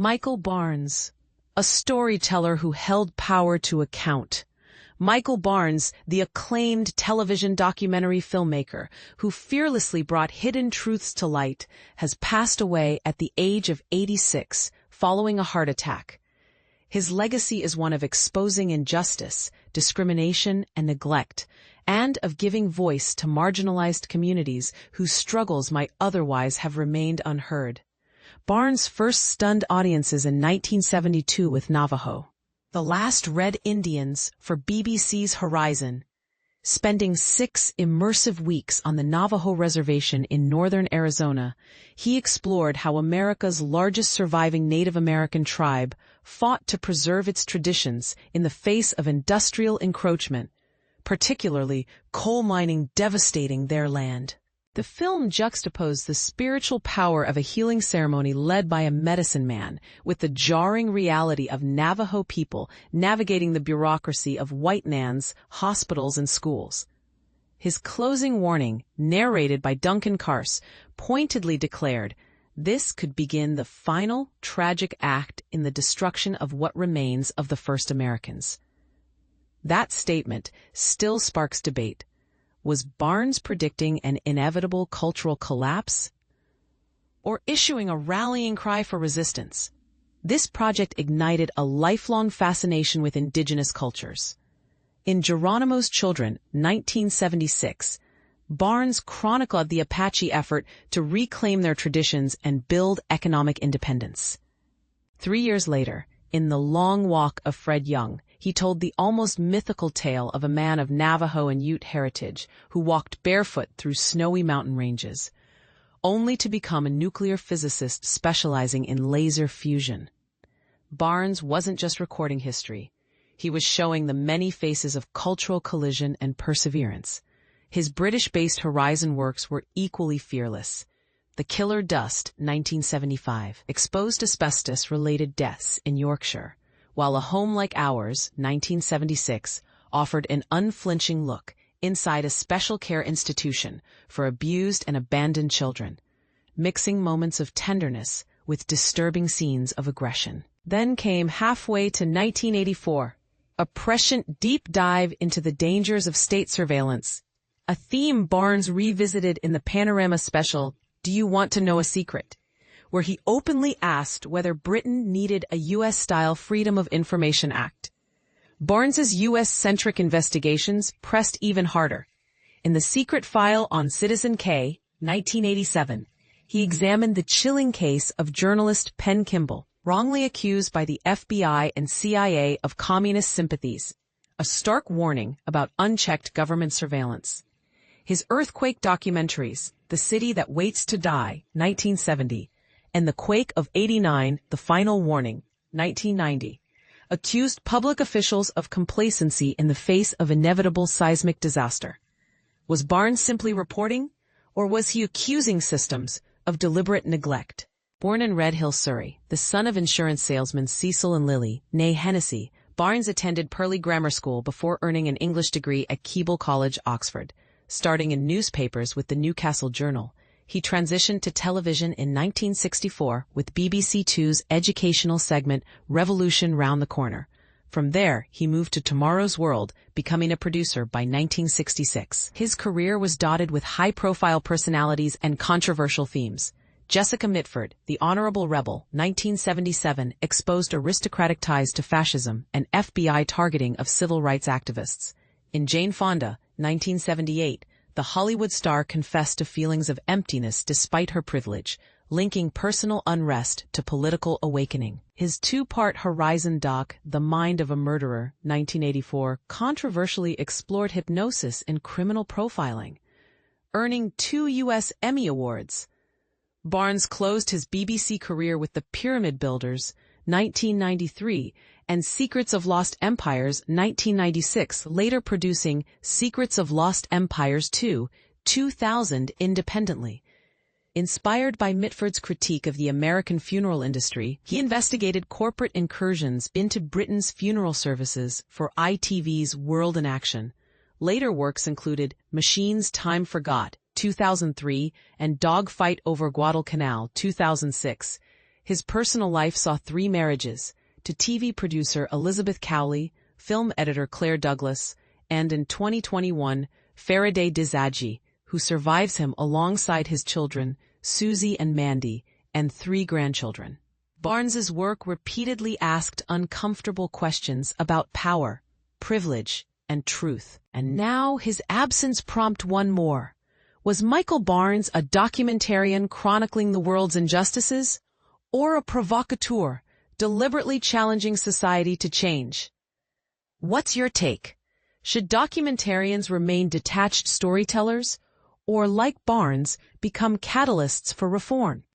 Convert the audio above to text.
Michael Barnes, a storyteller who held power to account. Michael Barnes, the acclaimed television documentary filmmaker who fearlessly brought hidden truths to light, has passed away at the age of 86 following a heart attack. His legacy is one of exposing injustice, discrimination, and neglect, and of giving voice to marginalized communities whose struggles might otherwise have remained unheard. Barnes first stunned audiences in 1972 with Navajo, The Last Red Indians for BBC's Horizon. Spending 6 immersive weeks on the Navajo reservation in northern Arizona, he explored how America's largest surviving Native American tribe fought to preserve its traditions in the face of industrial encroachment, particularly coal mining devastating their land. The film juxtaposed the spiritual power of a healing ceremony led by a medicine man with the jarring reality of Navajo people navigating the bureaucracy of white man's hospitals and schools. His closing warning, narrated by Duncan Carse, pointedly declared, "This could begin the final, tragic act in the destruction of what remains of the first Americans." That statement still sparks debate. Was Barnes predicting an inevitable cultural collapse? Or issuing a rallying cry for resistance? This project ignited a lifelong fascination with indigenous cultures. In Geronimo's Children, 1976, Barnes chronicled the Apache effort to reclaim their traditions and build economic independence. 3 years later, in The Long Walk of Fred Young, he told the almost mythical tale of a man of Navajo and Ute heritage who walked barefoot through snowy mountain ranges, only to become a nuclear physicist specializing in laser fusion. Barnes wasn't just recording history. He was showing the many faces of cultural collision and perseverance. His British-based Horizon works were equally fearless. The Killer Dust, 1975, exposed asbestos-related deaths in Yorkshire, while A Home Like Ours, 1976, offered an unflinching look inside a special care institution for abused and abandoned children, mixing moments of tenderness with disturbing scenes of aggression. Then came Halfway to 1984, a prescient deep dive into the dangers of state surveillance, a theme Barnes revisited in the Panorama special, Do You Want to Know a Secret?, where he openly asked whether Britain needed a U.S.-style Freedom of Information Act. Barnes's U.S.-centric investigations pressed even harder. In The Secret File on Citizen K, 1987, he examined the chilling case of journalist Penn Kimball, wrongly accused by the FBI and CIA of communist sympathies, a stark warning about unchecked government surveillance. His earthquake documentaries, The City That Waits to Die, 1970, and The Quake of '89, The Final Warning, 1990, accused public officials of complacency in the face of inevitable seismic disaster. Was Barnes simply reporting, or was he accusing systems of deliberate neglect? Born in Red Hill, Surrey, the son of insurance salesmen Cecil and Lily, née Hennessy, Barnes attended Purley Grammar School before earning an English degree at Keble College, Oxford. Starting in newspapers with the Newcastle Journal, he transitioned to television in 1964 with BBC Two's educational segment Revolution Round the Corner. From there, he moved to Tomorrow's World, becoming a producer by 1966. His career was dotted with high-profile personalities and controversial themes. Jessica Mitford, The Honorable Rebel, 1977, exposed aristocratic ties to fascism and FBI targeting of civil rights activists. In Jane Fonda, 1978, the Hollywood star confessed to feelings of emptiness despite her privilege, linking personal unrest to political awakening. His 2-part Horizon doc, The Mind of a Murderer, 1984, controversially explored hypnosis in criminal profiling, earning 2 U.S. Emmy Awards. Barnes closed his BBC career with The Pyramid Builders, 1993, and Secrets of Lost Empires, 1996, later producing Secrets of Lost Empires 2, 2000 independently. Inspired by Mitford's critique of the American funeral industry, he investigated corporate incursions into Britain's funeral services for ITV's World in Action. Later works included Machines Time Forgot, 2003, and Dogfight over Guadalcanal, 2006. His personal life saw 3 marriages, to TV producer Elizabeth Cowley, film editor Claire Douglas, and in 2021, Faraday Dizadji, who survives him alongside his children, Susie and Mandy, and 3 grandchildren. Barnes's work repeatedly asked uncomfortable questions about power, privilege, and truth. And now his absence prompted one more. Was Michael Barnes a documentarian chronicling the world's injustices, or a provocateur deliberately challenging society to change? What's your take? Should documentarians remain detached storytellers, or like Barnes, become catalysts for reform?